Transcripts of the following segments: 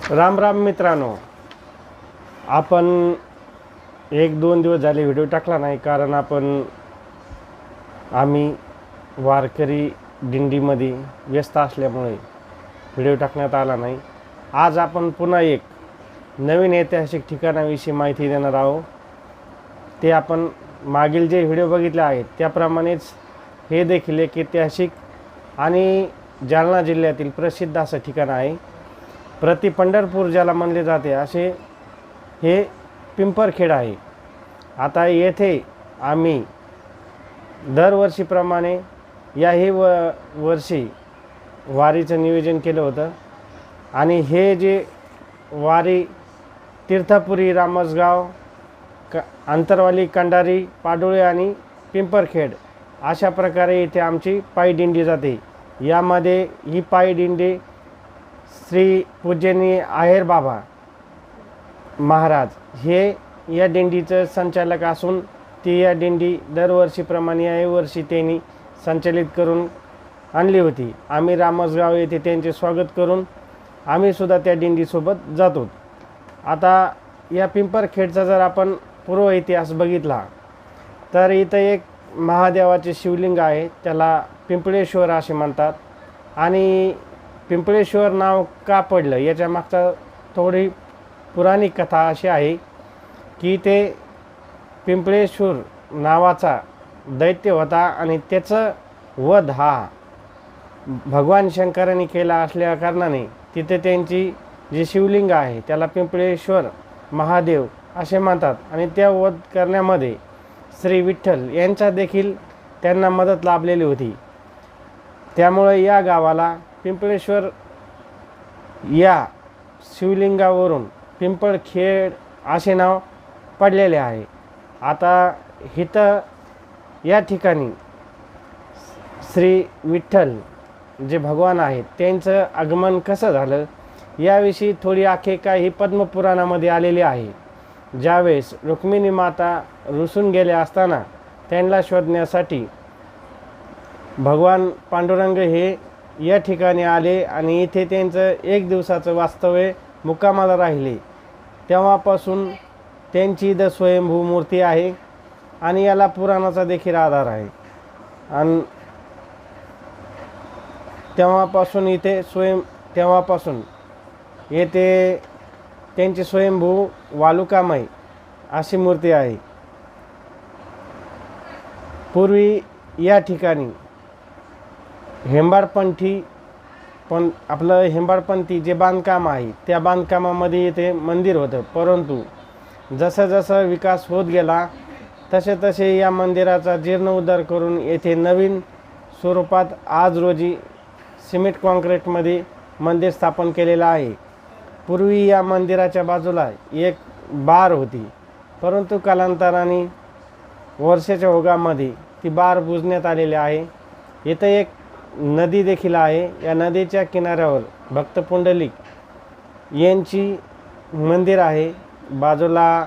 राम राम मित्रांनो, आपण एक दोन दिवस झाले व्हिडिओ टाकला नाही, कारण आम्ही वारकरी दिंडीमध्ये व्यस्त असल्यामुळे व्हिडिओ टाकण्यात आला नाही। आज आपण पुन्हा एक नवीन ऐतिहासिक ठिकाणाविषयी माहिती देणार आहोत। ते आपण मागील जे व्हिडिओ बघितले आहेत त्याप्रमाणेच हे देखील एक ऐतिहासिक आणि जालना जिल्ह्यातील प्रसिद्ध असं ठिकाण आहे। प्रति पंढरपूर ज्याला म्हणले जाते असे हे पिंपरखेड आहे। आता येथे आम्ही दरवर्षीप्रमाणे याही वर्षी वारीचं नियोजन केलं होतं आणि हे जे वारी तीर्थपुरी, रामसगाव, अंतरवाली, कंडारी, पाडोळे आणि पिंपरखेड अशा प्रकारे इथे आमची पायी दिंडी जाते। यामध्ये ही पायी दिंडी श्री पूजनीय आहेर बाबा महाराज हे या दिंडीचं संचालक असून ती या दिंडी दरवर्षीप्रमाणे याही वर्षी त्यांनी संचालित करून आणली होती। आम्ही रामसगाव येथे त्यांचे स्वागत करून आम्ही सुद्धा त्या दिंडीसोबत जातो। आता या पिंपरखेडचा जर आपण पूर्व इतिहास बघितला तर इथं एक महादेवाचे शिवलिंग आहे, त्याला पिंपळेश्वर असे म्हणतात। आणि पिंपळेश्वर नाव का पडलं याच्या मागचा थोडी पुराणी कथा अशी आहे की ते पिंपळेश्वर नावाचा दैत्य होता आणि त्याचं वध हा भगवान शंकरांनी केला असल्या कारणाने तिथे त्यांची जे शिवलिंग आहे त्याला पिंपळेश्वर महादेव असे म्हणतात। आणि त्या वध करण्यामध्ये श्री विठ्ठल यांचा देखील त्यांना मदत लाभलेली होती। त्यामुळे या गावाला पिंपळेश्वर या शिवलिंगावरून पिंपळखेड असे नाव पडलेले आहे। आता इथं या ठिकाणी श्री विठ्ठल जे भगवान आहेत त्यांचं आगमन कसं झालं याविषयी थोडी आख्यायिका ही पद्मपुराणामध्ये आलेली आहे। ज्यावेळेस रुक्मिणी माता रुसून गेल्या असताना त्यांना शोधण्यासाठी भगवान पांडुरंग हे या ठिकाणी आले आणि इथे त्यांचं एक दिवसाचं वास्तव्य मुक्कामाला राहिले। तेव्हापासून त्यांची इथं स्वयंभू मूर्ती आहे आणि याला पुराणाचा देखील आधार आहे। आणि तेव्हापासून येथे त्यांची स्वयंभू वालुकामय अशी मूर्ती आहे। पूर्वी या ठिकाणी हेंबाडपंथी जे बांधकाम आहे त्या बांधकामामध्ये इथे मंदिर होतं, परंतु जसं जसं विकास होत गेला तसे तसे या मंदिराचा जीर्णोद्धार करून येथे नवीन स्वरूपात आज रोजी सिमेंट कॉन्क्रीटमध्ये मंदिर स्थापन केलेलं आहे। पूर्वी या मंदिराच्या बाजूला एक बार होती, परंतु कालांतराने वर्षाच्या ओघामध्ये ती बार बुजण्यात आलेली आहे। इथं एक नदी देखील आहे। या नदीच्या किनाऱ्यावर भक्त पुंडलिक यांची मंदिर आहे, बाजूला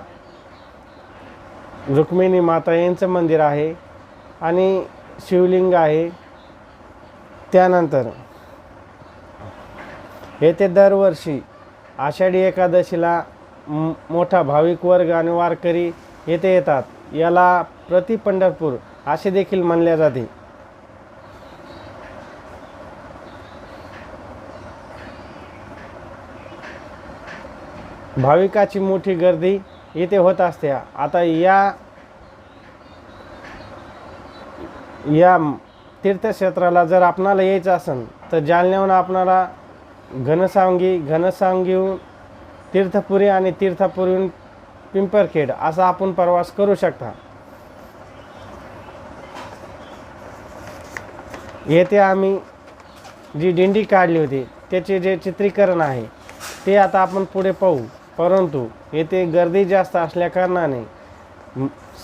रुक्मिणी माता यांचं मंदिर आहे आणि शिवलिंग आहे। त्यानंतर येथे दरवर्षी आषाढी एकादशीला मोठा भाविक वर्ग आणि वारकरी येथे येतात। याला प्रति पंढरपूर असे देखील म्हणले जाते। भाविकाची मोठी गर्दी येथे होत असते। आता या तीर्थक्षेत्राला जर आपणाला यायचं असेल तर जालन्याहून आपणाला घनसावंगीहून तीर्थपुरी आणि तीर्थपुरीहून पिंपरखेड असा आपण प्रवास करू शकता। येथे आम्ही जी दिंडी काढली होती त्याचे जे चित्रीकरण आहे ते आता आपण पुढे पाहू, परंतु येथे गर्दी जास्त असल्याकारणाने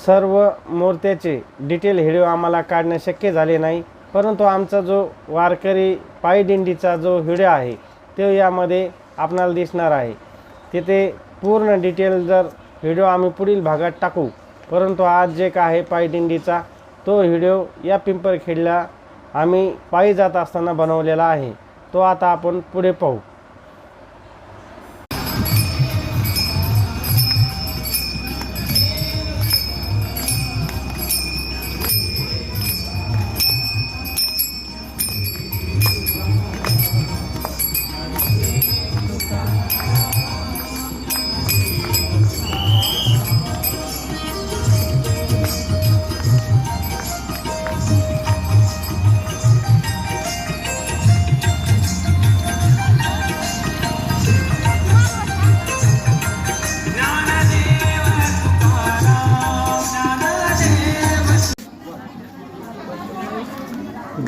सर्व मूर्त्याचे डिटेल व्हिडिओ आम्हाला काढणे शक्य झाले नाही। परंतु आमचा जो वारकरी पायी दिंडीचा जो व्हिडिओ आहे तो यामध्ये आपणाला दिसणार आहे। तिथे पूर्ण डिटेल जर व्हिडिओ आम्ही पुढील भागात टाकू, परंतु आज जे काय आहे पायी दिंडीचा तो व्हिडिओ या पिंपरखेडला आम्ही पायी जात असताना बनवलेला आहे, तो आता आपण पुढे पाहू।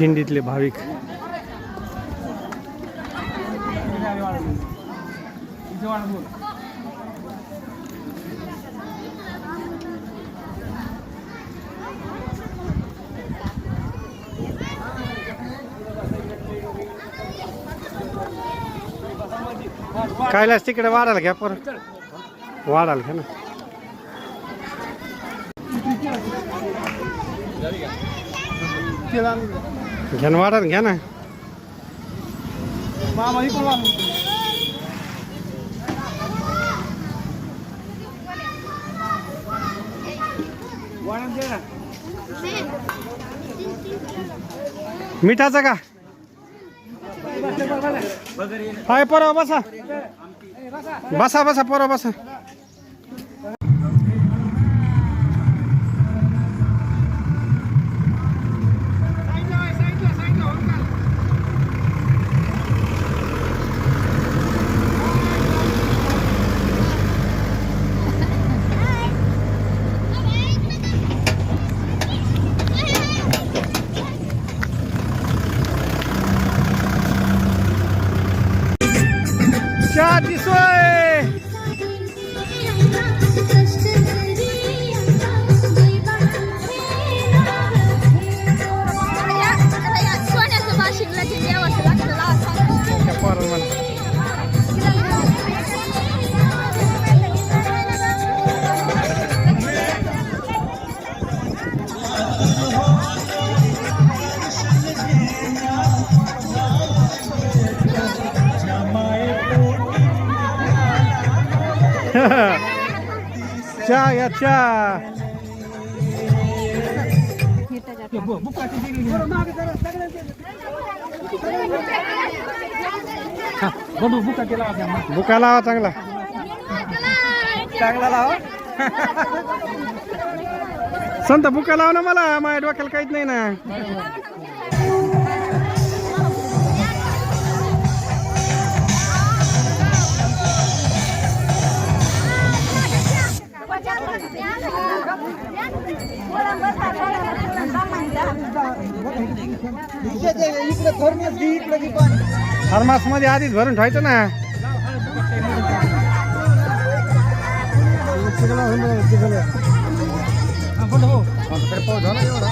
दिंडीतले भाविक. कैलास तिकडे वाढायला घ्या परत, वाढायला घ्या ना. घ्या ना, वाढायला घ्या ना. मिठाचा का हाय? पोरा बसा बसा बसा, पोरा बसा. चहाची सोय. सोन्याचं बाशिंगला जे देवाचं लागतं पोरा मला चहा या चहा. बुका लावा चांगला चांगला लावा. संत बुका लावा ना, मला माझ्या डोक्याला काहीच नाही ना. थर्मास मध्ये आधीच भरून ठेवायचं ना. पाऊस झाला एवढा.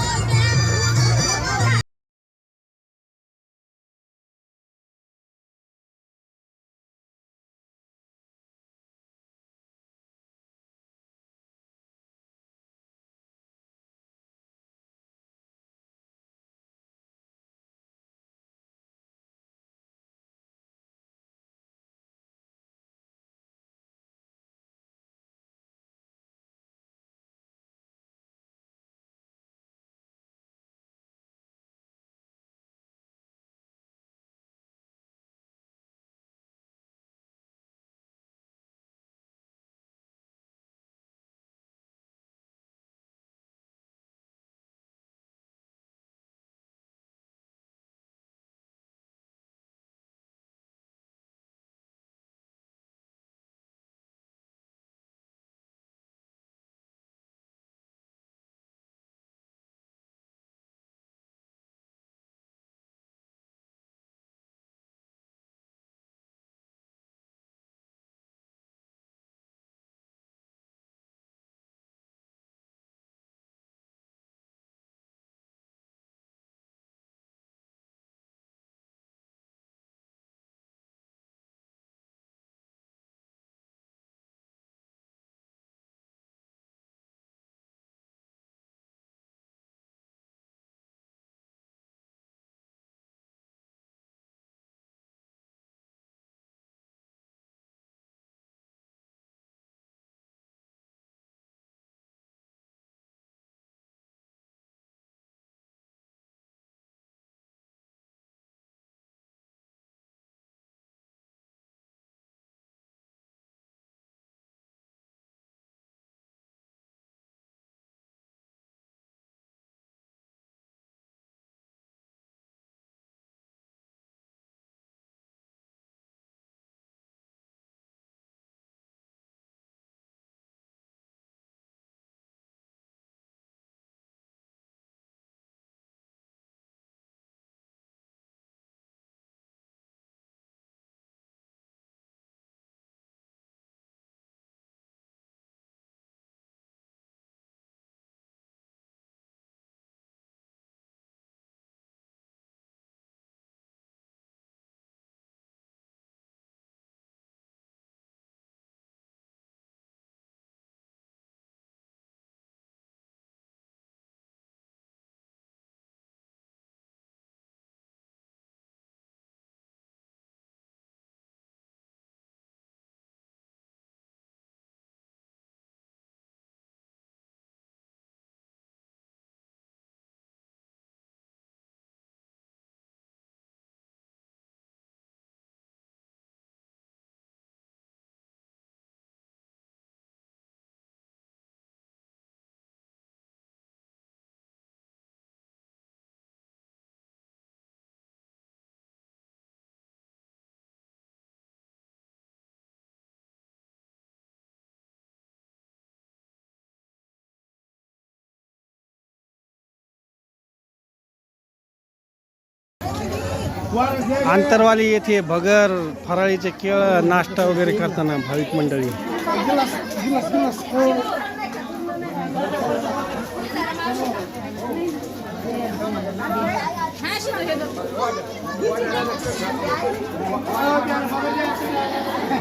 आंतरवाली येथे भगर फराळीचे केळ नाश्ता वगैरे करताना भाविक मंडळी.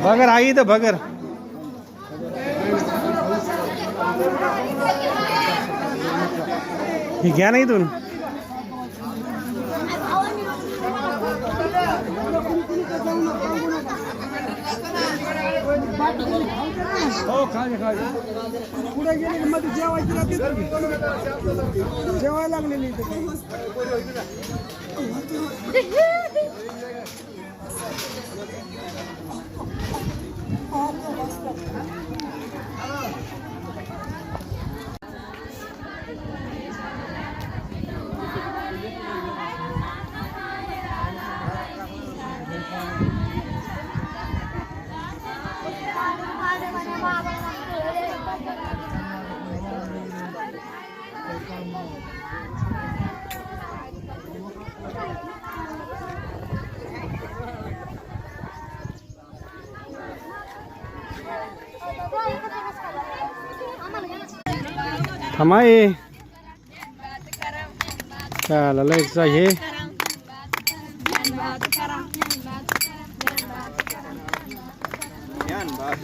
भगर आई तर भगर ही घ्या ना इथून. हो खाली खाली पुढे गेले मध्ये जेवायची राहते जेवायला लागलेली हमाये चला लयचा हे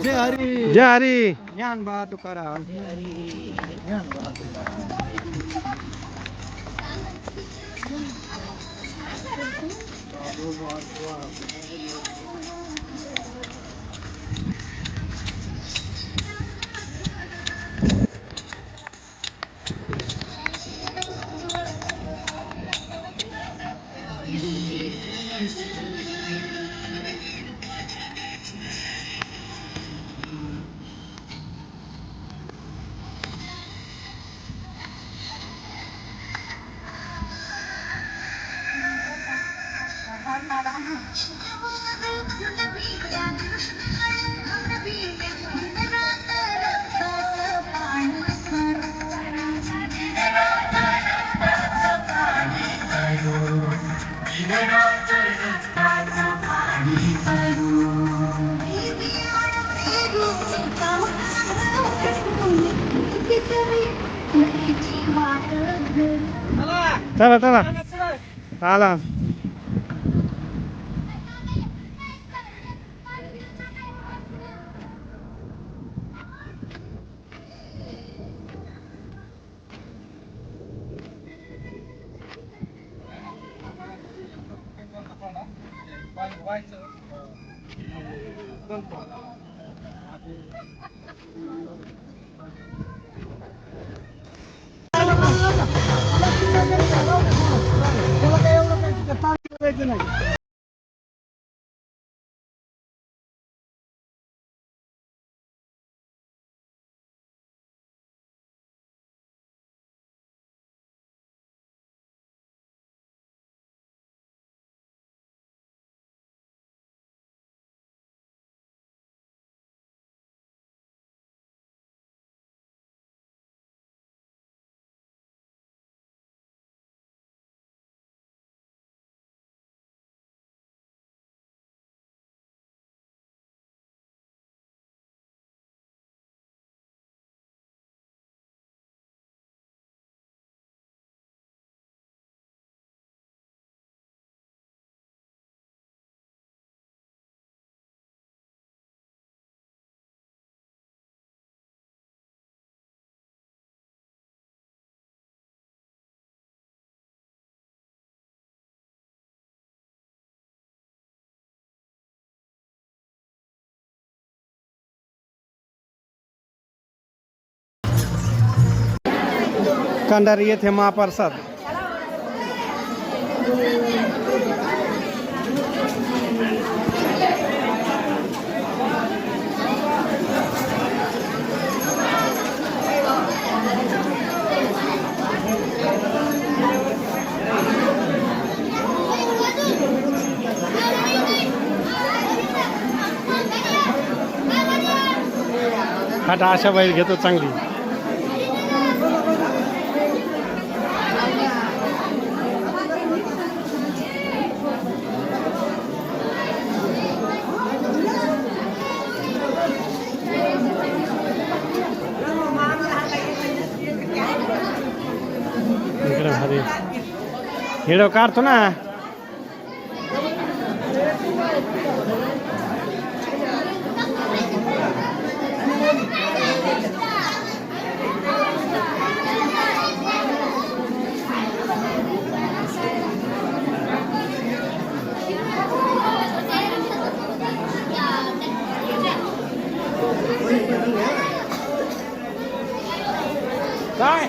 जय हरी जय हरी. ज्ञान बा तुकाराम. चला चला आला. कंडारी येथे महाप्रसाद. फाटा अशा बैल घेतो चांगली. व्हिडिओ काढतो ना. काय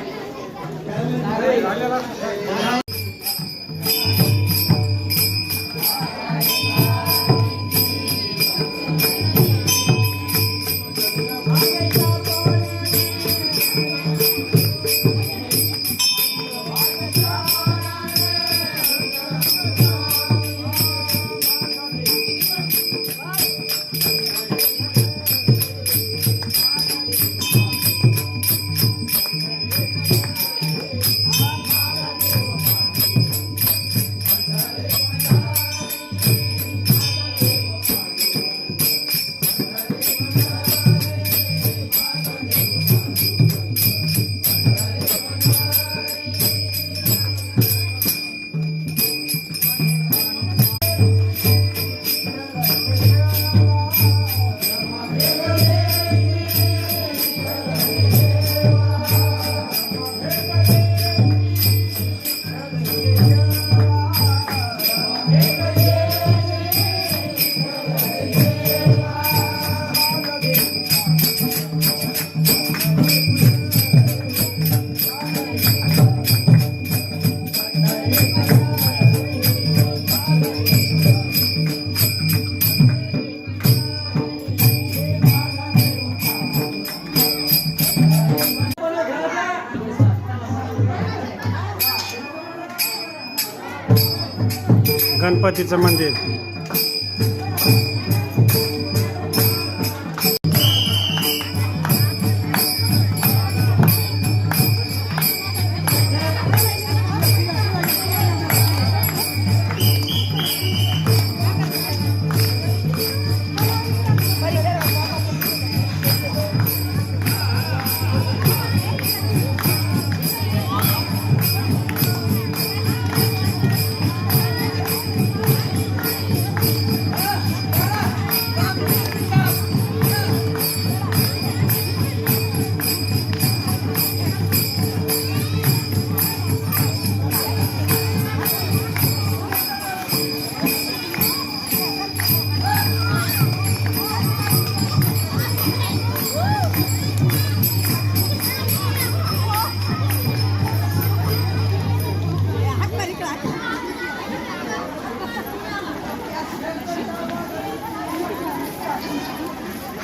गणपतीचं मंदिर.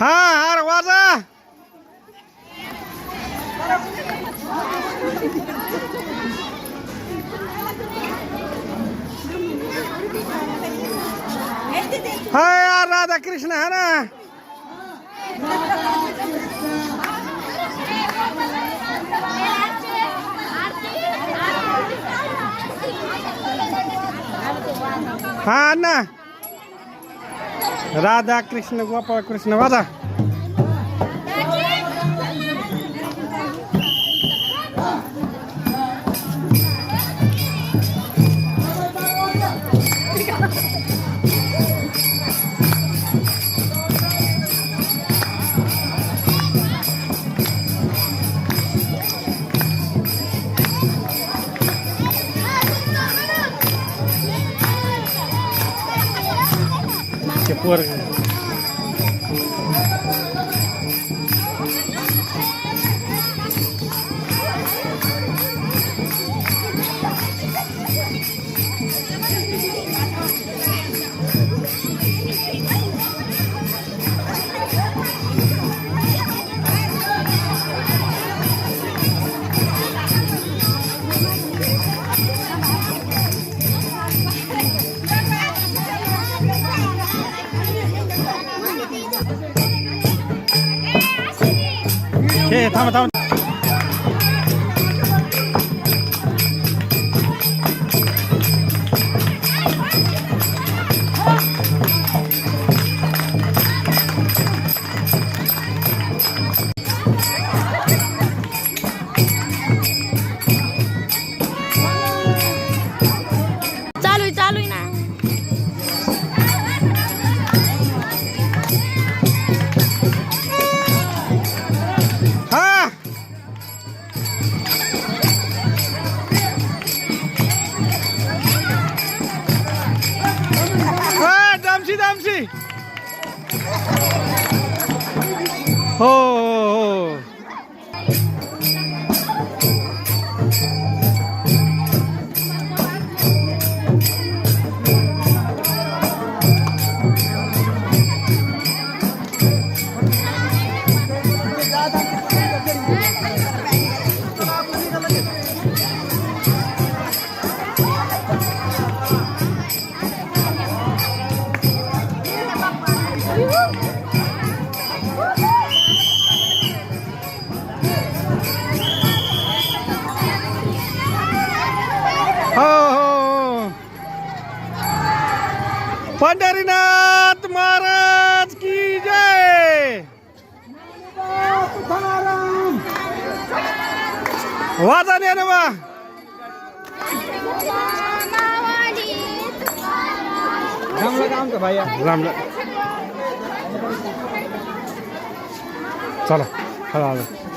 हा हार वाजा. हाय यार राधा कृष्ण है ना. हा ना. राधा कृष्ण गोपाळ कृष्ण वाजा. पोर हे थांबा थांबा. मावशी हो हो हो हो पंढरीनाथ महाराज की जय वाजा ने ना बा रामला काम का भैया रामला चला चला